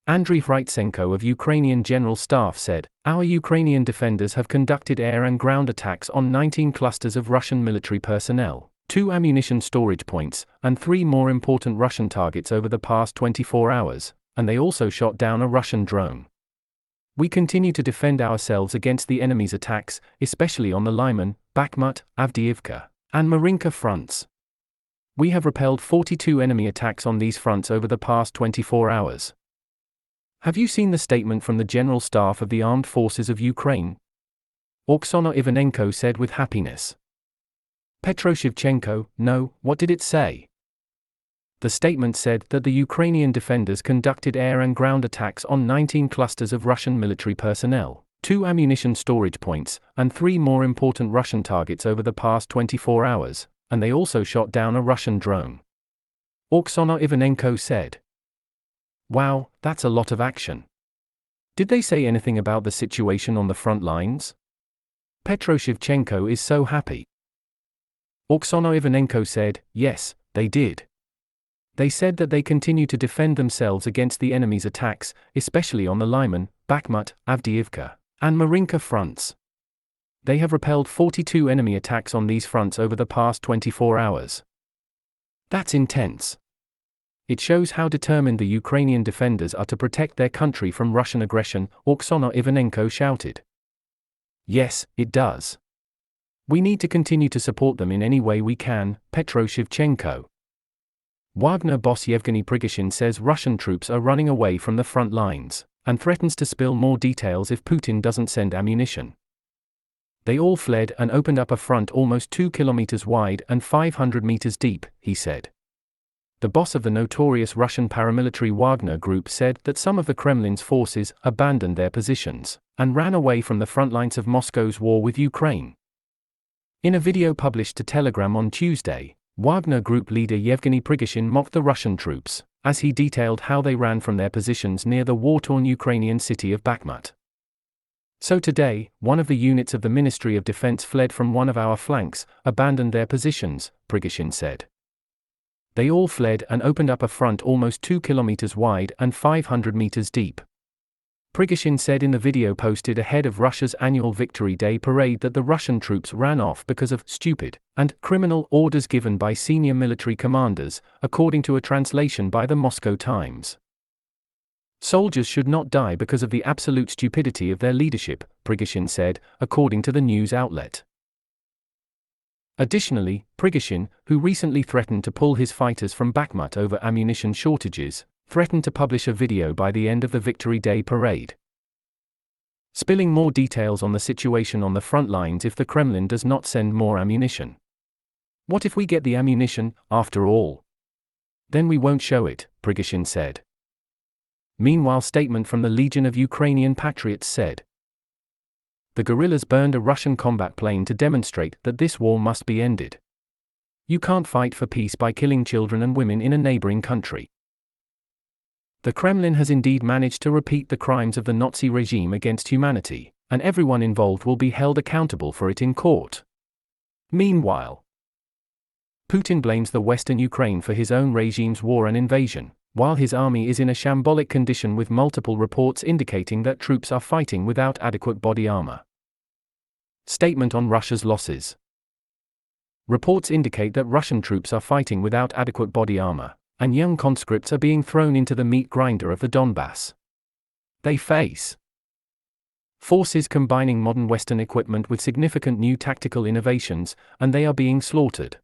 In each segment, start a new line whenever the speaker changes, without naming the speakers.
Andriy Hrytsenko of Ukrainian General Staff said, "Our Ukrainian defenders have conducted air and ground attacks on 19 clusters of Russian military personnel, 2 ammunition storage points, and 3 more important Russian targets over the past 24 hours, and they also shot down a Russian drone. We continue to defend ourselves against the enemy's attacks, especially on the Lyman, Bakhmut, Avdiivka, and Marinka fronts. We have repelled 42 enemy attacks on these fronts over the past 24 hours. Have you seen the statement from the General Staff of the Armed Forces of Ukraine?" Oksana Ivanenko said with happiness. Petro Shevchenko, no, what did it say? The statement said that the Ukrainian defenders conducted air and ground attacks on 19 clusters of Russian military personnel, 2 ammunition storage points, and 3 more important Russian targets over the past 24 hours, and they also shot down a Russian drone. Oksana Ivanenko said. Wow, that's a lot of action. Did they say anything about the situation on the front lines? Petro Shevchenko is so happy. Oksana Ivanenko said, yes, they did. They said that they continue to defend themselves against the enemy's attacks, especially on the Lyman, Bakhmut, Avdiivka, and Marinka fronts. They have repelled 42 enemy attacks on these fronts over the past 24 hours. That's intense. It shows how determined the Ukrainian defenders are to protect their country from Russian aggression, Oksana Ivanenko shouted. Yes, it does. We need to continue to support them in any way we can, Petro Shevchenko. Wagner boss Yevgeny Prigozhin says Russian troops are running away from the front lines, and threatens to spill more details if Putin doesn't send ammunition. They all fled and opened up a front almost 2 kilometers wide and 500 meters deep, he said. The boss of the notorious Russian paramilitary Wagner group said that some of the Kremlin's forces abandoned their positions and ran away from the front lines of Moscow's war with Ukraine. In a video published to Telegram on Tuesday, Wagner group leader Yevgeny Prigozhin mocked the Russian troops, as he detailed how they ran from their positions near the war-torn Ukrainian city of Bakhmut. So today, one of the units of the Ministry of Defense fled from one of our flanks, abandoned their positions, Prigozhin said. They all fled and opened up a front almost 2 kilometers wide and 500 meters deep. Prigozhin said in the video posted ahead of Russia's annual Victory Day parade that the Russian troops ran off because of stupid and criminal orders given by senior military commanders, according to a translation by the Moscow Times. Soldiers should not die because of the absolute stupidity of their leadership, Prigozhin said, according to the news outlet. Additionally, Prigozhin, who recently threatened to pull his fighters from Bakhmut over ammunition shortages, threatened to publish a video by the end of the Victory Day parade, spilling more details on the situation on the front lines if the Kremlin does not send more ammunition. What if we get the ammunition, after all? Then we won't show it, Prigozhin said. Meanwhile, statement from the Legion of Ukrainian Patriots said, the guerrillas burned a Russian combat plane to demonstrate that this war must be ended. You can't fight for peace by killing children and women in a neighboring country. The Kremlin has indeed managed to repeat the crimes of the Nazi regime against humanity, and everyone involved will be held accountable for it in court. Meanwhile, Putin blames the Western Ukraine for his own regime's war and invasion, while his army is in a shambolic condition with multiple reports indicating that troops are fighting without adequate body armor. Statement on Russia's losses. Reports indicate that Russian troops are fighting without adequate body armor, and young conscripts are being thrown into the meat grinder of the Donbass. They face forces combining modern Western equipment with significant new tactical innovations, and they are being slaughtered.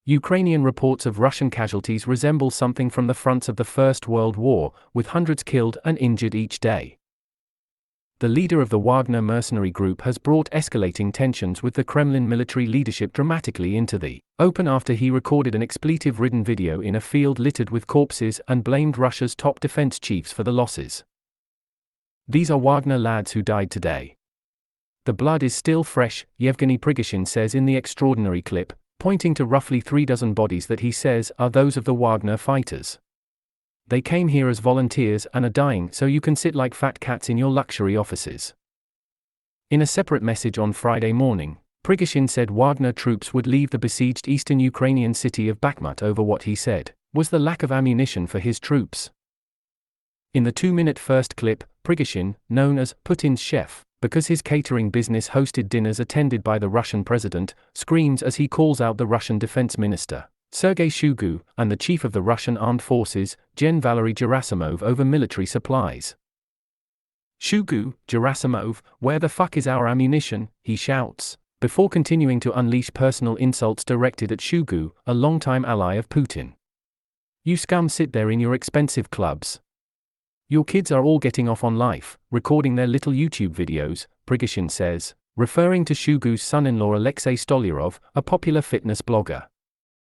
Ukrainian reports of Russian casualties resemble something from the fronts of the First World War, with hundreds killed and injured each day. The leader of the Wagner mercenary group has brought escalating tensions with the Kremlin military leadership dramatically into the open after he recorded an expletive-ridden video in a field littered with corpses and blamed Russia's top defense chiefs for the losses. These are Wagner lads who died today. The blood is still fresh, Yevgeny Prigozhin says in the extraordinary clip, pointing to roughly 36 bodies that he says are those of the Wagner fighters. They came here as volunteers and are dying so you can sit like fat cats in your luxury offices. In a separate message on Friday morning, Prigozhin said Wagner troops would leave the besieged eastern Ukrainian city of Bakhmut over what he said was the lack of ammunition for his troops. In the 2-minute first clip, Prigozhin, known as Putin's chef, because his catering business hosted dinners attended by the Russian president, screams as he calls out the Russian defense minister, Sergei Shoigu, and the chief of the Russian armed forces, Gen. Valery Gerasimov, over military supplies. "Shoigu, Gerasimov, where the fuck is our ammunition?" he shouts, before continuing to unleash personal insults directed at Shoigu, a longtime ally of Putin. "You scum, sit there in your expensive clubs. Your kids are all getting off on life, recording their little YouTube videos," Prigozhin says, referring to Shoigu's son-in-law Alexei Stolyarov, a popular fitness blogger.